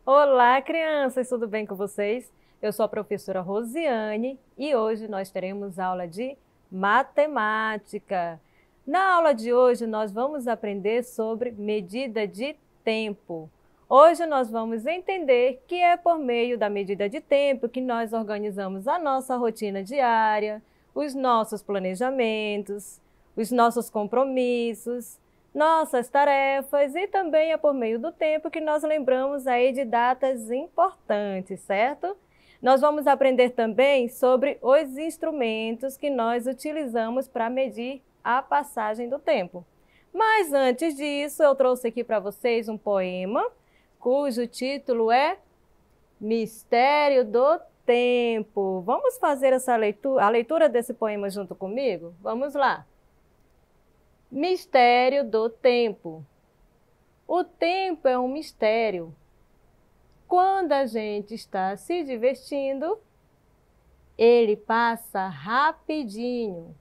Olá, crianças, tudo bem com vocês? Eu sou a professora Rosiane e hoje nós teremos aula de matemática. Na aula de hoje, nós vamos aprender sobre medida de tempo. Hoje nós vamos entender que é por meio da medida de tempo que nós organizamos a nossa rotina diária, os nossos planejamentos, os nossos compromissos, nossas tarefas e também é por meio do tempo que nós lembramos aí de datas importantes, certo? Nós vamos aprender também sobre os instrumentos que nós utilizamos para medir a passagem do tempo. Mas antes disso, eu trouxe aqui para vocês um poema, cujo título é Mistério do Tempo. Vamos fazer a leitura desse poema junto comigo? Vamos lá. Mistério do tempo. O tempo é um mistério. Quando a gente está se divertindo, ele passa rapidinho.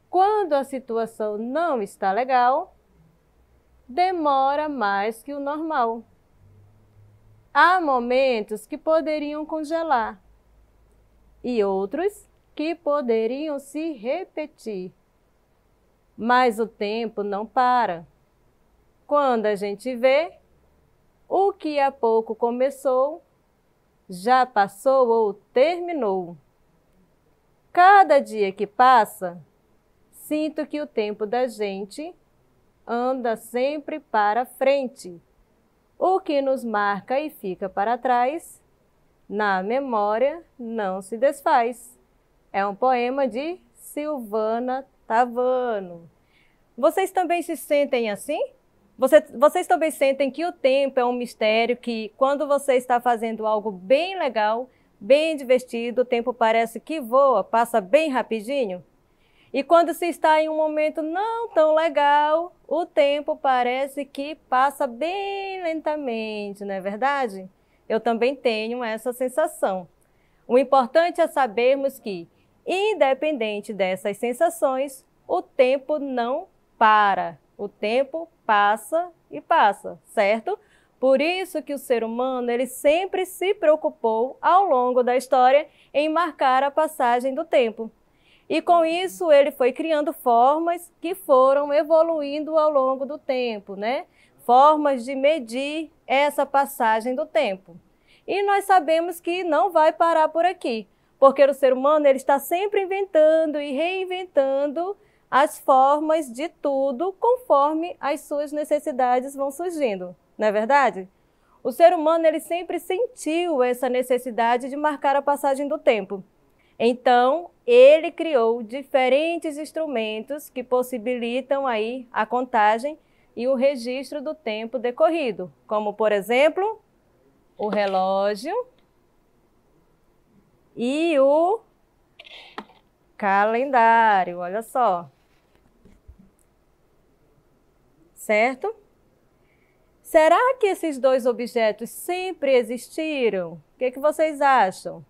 Quando a situação não está legal, demora mais que o normal. Há momentos que poderiam congelar e outros que poderiam se repetir. Mas o tempo não para. Quando a gente vê, o que há pouco começou, já passou ou terminou. Cada dia que passa, sinto que o tempo da gente anda sempre para frente. O que nos marca e fica para trás, na memória não se desfaz. É um poema de Silvana Tavano. Vocês também se sentem assim? Vocês também sentem que o tempo é um mistério, que quando você está fazendo algo bem legal, bem divertido, o tempo parece que voa, passa bem rapidinho? E quando se está em um momento não tão legal, o tempo parece que passa bem lentamente, não é verdade? Eu também tenho essa sensação. O importante é sabermos que, independente dessas sensações, o tempo não para. O tempo passa e passa, certo? Por isso que o ser humano ele sempre se preocupou ao longo da história em marcar a passagem do tempo. E com isso ele foi criando formas que foram evoluindo ao longo do tempo, né? Formas de medir essa passagem do tempo. E nós sabemos que não vai parar por aqui, porque o ser humano ele está sempre inventando e reinventando as formas de tudo conforme as suas necessidades vão surgindo, não é verdade? O ser humano ele sempre sentiu essa necessidade de marcar a passagem do tempo. Então, ele criou diferentes instrumentos que possibilitam aí a contagem e o registro do tempo decorrido, como, por exemplo, o relógio e o calendário, olha só. Certo? Será que esses dois objetos sempre existiram? O que vocês acham?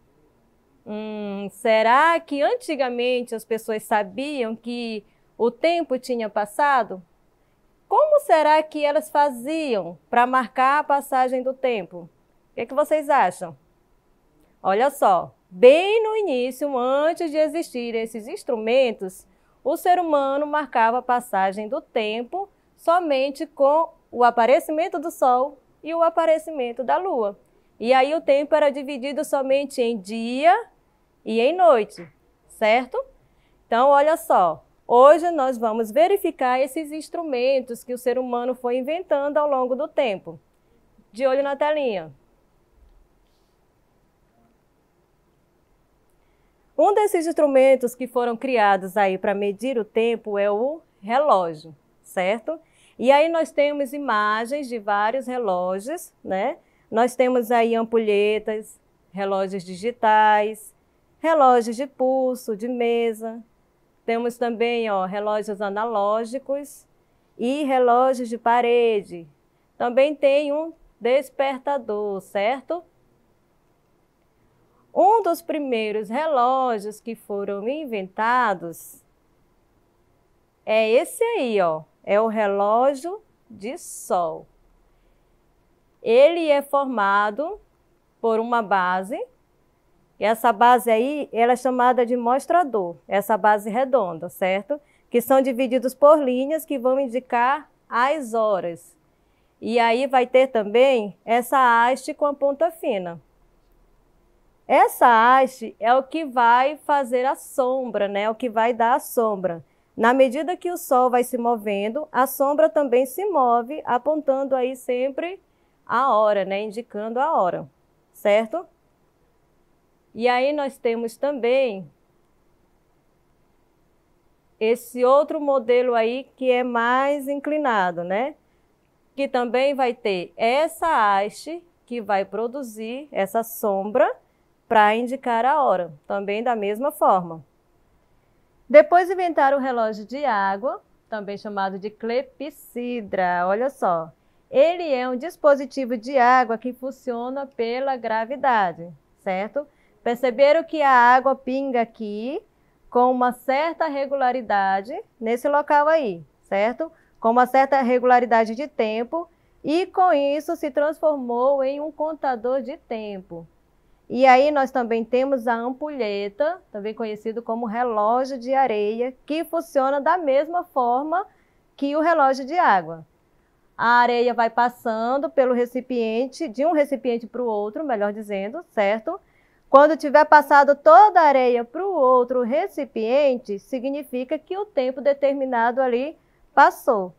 Será que antigamente as pessoas sabiam que o tempo tinha passado? Como será que elas faziam para marcar a passagem do tempo? O que vocês acham? Olha só, bem no início, antes de existirem esses instrumentos, o ser humano marcava a passagem do tempo somente com o aparecimento do Sol e o aparecimento da Lua. E aí o tempo era dividido somente em dia e em noite, certo? Então, olha só, hoje nós vamos verificar esses instrumentos que o ser humano foi inventando ao longo do tempo. De olho na telinha. Um desses instrumentos que foram criados aí para medir o tempo é o relógio, certo? E aí nós temos imagens de vários relógios, né? Nós temos aí ampulhetas, relógios digitais, relógios de pulso, de mesa. Temos também, ó, relógios analógicos e relógios de parede. Também tem um despertador, certo? Um dos primeiros relógios que foram inventados é esse aí, ó. É o relógio de sol. ele é formado por uma base, e essa base aí, ela é chamada de mostrador, essa base redonda, certo? Que são divididos por linhas que vão indicar as horas. E aí vai ter também essa haste com a ponta fina. Essa haste é o que vai fazer a sombra, né? O que vai dar a sombra. Na medida que o sol vai se movendo, a sombra também se move, apontando aí sempre a hora, né? Indicando a hora, certo? E aí nós temos também esse outro modelo aí que é mais inclinado, né? Que também vai ter essa haste que vai produzir essa sombra para indicar a hora, também da mesma forma. Depois inventaram o relógio de água, também chamado de clepsidra, olha só. Ele é um dispositivo de água que funciona pela gravidade, certo? Perceberam que a água pinga aqui com uma certa regularidade nesse local aí, certo? Com uma certa regularidade de tempo e com isso se transformou em um contador de tempo. E aí nós também temos a ampulheta, também conhecido como relógio de areia, que funciona da mesma forma que o relógio de água. A areia vai passando pelo recipiente, de um recipiente para o outro, melhor dizendo, certo? Quando tiver passado toda a areia para o outro recipiente, significa que o tempo determinado ali passou.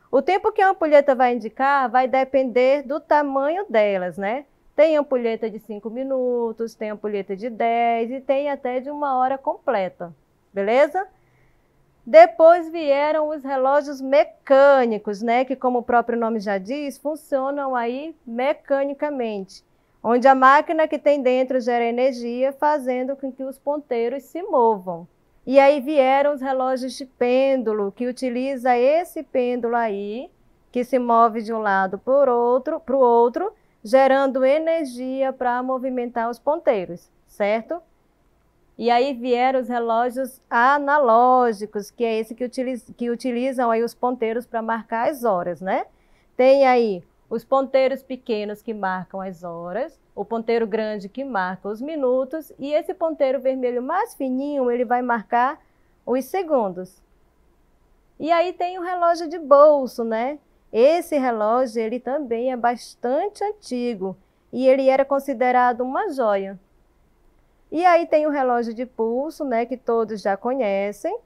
O tempo que a ampulheta vai indicar vai depender do tamanho delas, né? Tem ampulheta de 5 minutos, tem ampulheta de 10 e tem até de 1 hora completa, beleza? Depois vieram os relógios mecânicos, né? Que como o próprio nome já diz, funcionam aí mecanicamente, onde a máquina que tem dentro gera energia, fazendo com que os ponteiros se movam. E aí vieram os relógios de pêndulo, que utiliza esse pêndulo aí, que se move de um lado para o outro, gerando energia para movimentar os ponteiros, certo? E aí vieram os relógios analógicos, que é esse que utilizam aí os ponteiros para marcar as horas, né? Tem aí os ponteiros pequenos que marcam as horas, o ponteiro grande que marca os minutos e esse ponteiro vermelho mais fininho, ele vai marcar os segundos. E aí tem o relógio de bolso, né? Esse relógio, ele também é bastante antigo e ele era considerado uma joia. E aí tem o relógio de pulso, né, que todos já conhecem.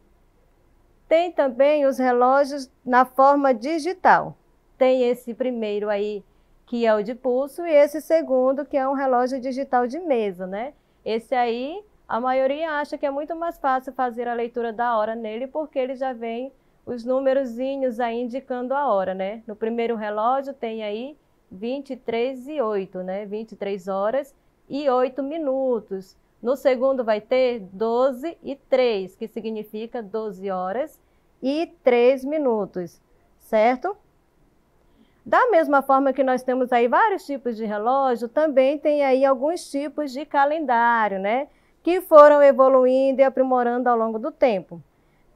Tem também os relógios na forma digital. Tem esse primeiro aí, que é o de pulso, e esse segundo, que é um relógio digital de mesa, né? Esse aí, a maioria acha que é muito mais fácil fazer a leitura da hora nele, porque ele já vem os númerozinhos aí indicando a hora, né? No primeiro relógio tem aí 23:08, né? 23 horas e 8 minutos. No segundo vai ter 12:03, que significa 12 horas e 3 minutos, certo? Da mesma forma que nós temos aí vários tipos de relógio, também tem aí alguns tipos de calendário, né? Que foram evoluindo e aprimorando ao longo do tempo.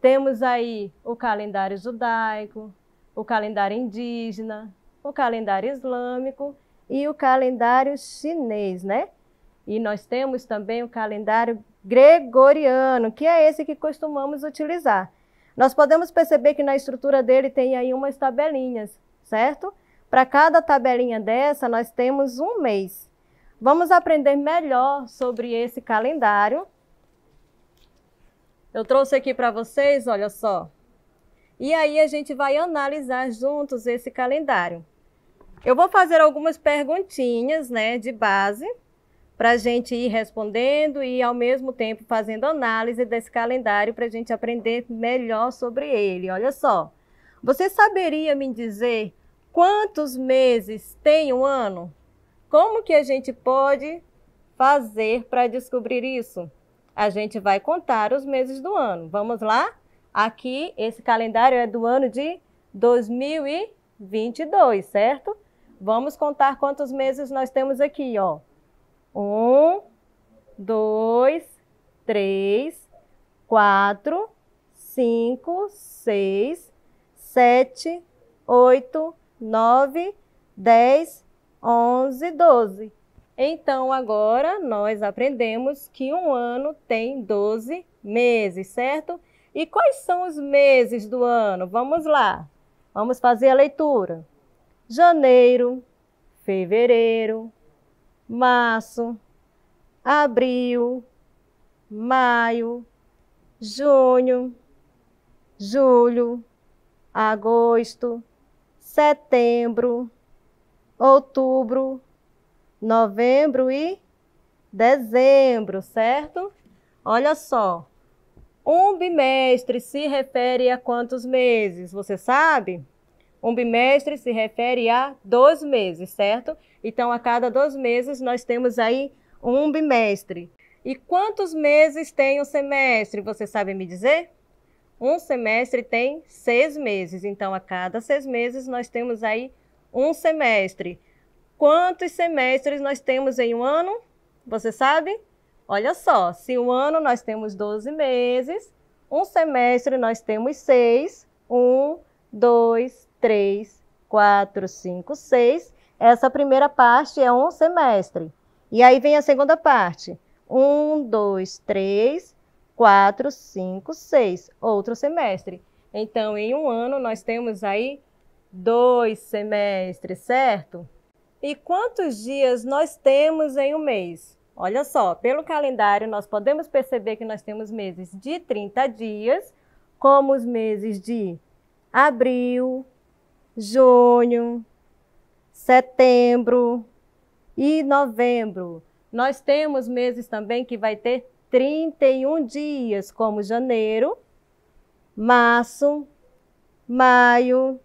Temos aí o calendário judaico, o calendário indígena, o calendário islâmico e o calendário chinês, né? E nós temos também o calendário gregoriano, que é esse que costumamos utilizar. Nós podemos perceber que na estrutura dele tem aí umas tabelinhas, certo? Para cada tabelinha dessa, nós temos um mês. Vamos aprender melhor sobre esse calendário. Eu trouxe aqui para vocês, olha só. E aí a gente vai analisar juntos esse calendário. Eu vou fazer algumas perguntinhas, né, de base, para a gente ir respondendo e, ao mesmo tempo, fazendo análise desse calendário para a gente aprender melhor sobre ele. Olha só, você saberia me dizer quantos meses tem um ano? Como que a gente pode fazer para descobrir isso? A gente vai contar os meses do ano. Vamos lá? Aqui, esse calendário é do ano de 2022, certo? Vamos contar quantos meses nós temos aqui, ó. 1, 2, 3, 4, 5, 6, 7, 8, 9, 10, 11, 12. Então, agora, nós aprendemos que um ano tem 12 meses, certo? E quais são os meses do ano? Vamos lá, vamos fazer a leitura. Janeiro, fevereiro, março, abril, maio, junho, julho, agosto, setembro, outubro, novembro e dezembro, certo? Olha só, um bimestre se refere a quantos meses? Você sabe? Um bimestre se refere a 2 meses, certo? Então, a cada 2 meses, nós temos aí um bimestre. E quantos meses tem um semestre? Você sabe me dizer? Um semestre tem 6 meses. Então, a cada 6 meses, nós temos aí um semestre. Quantos semestres nós temos em um ano? Você sabe? Olha só, se um ano nós temos 12 meses, um semestre nós temos 6. 1, 2, 3, 4, 5, 6. Essa primeira parte é um semestre. E aí vem a segunda parte. 1, 2, 3, 4, 5, 6. Outro semestre. Então, em um ano, nós temos aí 2 semestres, certo? E quantos dias nós temos em um mês? Olha só, pelo calendário, nós podemos perceber que nós temos meses de 30 dias, como os meses de abril, junho, setembro e novembro. Nós temos meses também que vai ter 31 dias, como janeiro, março, maio,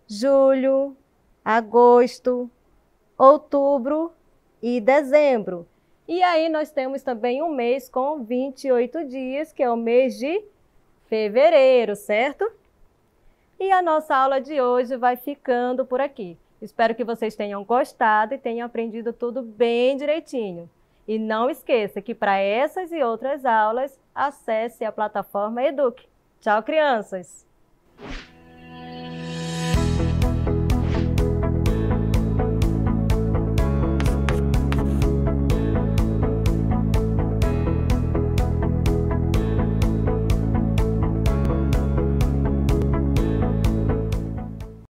julho, agosto, outubro e dezembro. E aí nós temos também um mês com 28 dias, que é o mês de fevereiro, certo? E a nossa aula de hoje vai ficando por aqui. Espero que vocês tenham gostado e tenham aprendido tudo bem direitinho. E não esqueça que para essas e outras aulas, acesse a plataforma Eduque. Tchau, crianças!